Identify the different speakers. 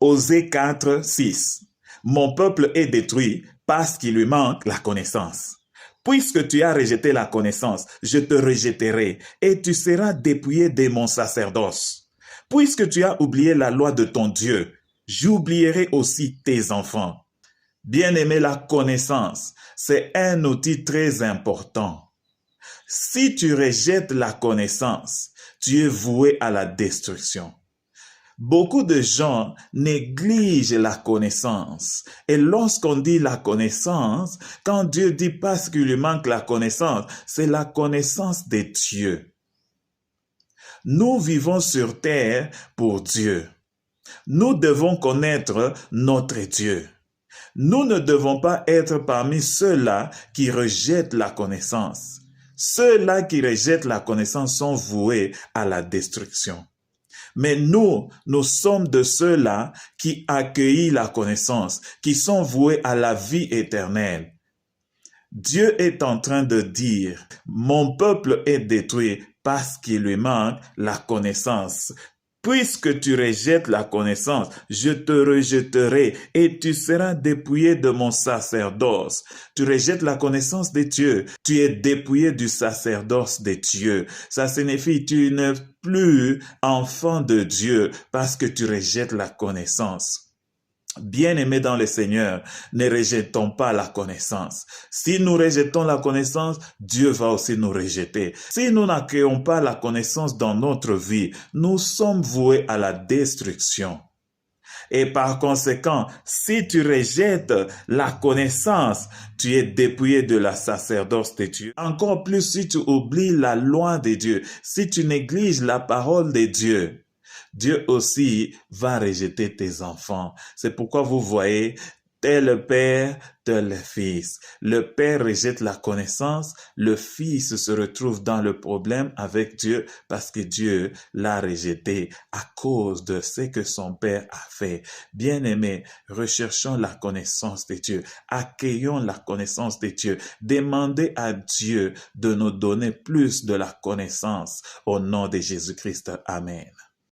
Speaker 1: Osée 4, 6. Mon peuple est détruit parce qu'il lui manque la connaissance. Puisque tu as rejeté la connaissance, je te rejetterai et tu seras dépouillé de mon sacerdoce. Puisque tu as oublié la loi de ton Dieu, j'oublierai aussi tes enfants. Bien-aimé, la connaissance, c'est un outil très important. Si tu rejettes la connaissance, tu es voué à la destruction. Beaucoup de gens négligent la connaissance. Et lorsqu'on dit la connaissance, quand Dieu dit parce qu'il lui manque la connaissance, c'est la connaissance de Dieu. Nous vivons sur terre pour Dieu. Nous devons connaître notre Dieu. Nous ne devons pas être parmi ceux-là qui rejettent la connaissance. Ceux-là qui rejettent la connaissance sont voués à la destruction. Mais nous sommes de ceux-là qui accueillent la connaissance, qui sont voués à la vie éternelle. Dieu est en train de dire, mon peuple est détruit parce qu'il lui manque la connaissance. Puisque tu rejettes la connaissance, je te rejetterai et tu seras dépouillé de mon sacerdoce. Tu rejettes la connaissance de Dieu, tu es dépouillé du sacerdoce de Dieu. Ça signifie tu n'es plus enfant de Dieu parce que tu rejettes la connaissance. Bien-aimés dans le Seigneur, ne rejetons pas la connaissance. Si nous rejetons la connaissance, Dieu va aussi nous rejeter. Si nous n'accueillons pas la connaissance dans notre vie, nous sommes voués à la destruction. Et par conséquent, si tu rejettes la connaissance, tu es dépouillé de la sacerdoce de Dieu. Encore plus si tu oublies la loi de Dieu, si tu négliges la parole de Dieu, Dieu aussi va rejeter tes enfants. C'est pourquoi vous voyez, tel père, tel fils. Le père rejette la connaissance, le fils se retrouve dans le problème avec Dieu parce que Dieu l'a rejeté à cause de ce que son père a fait. Bien-aimés, recherchons la connaissance de Dieu, accueillons la connaissance de Dieu, demandez à Dieu de nous donner plus de la connaissance au nom de Jésus-Christ. Amen.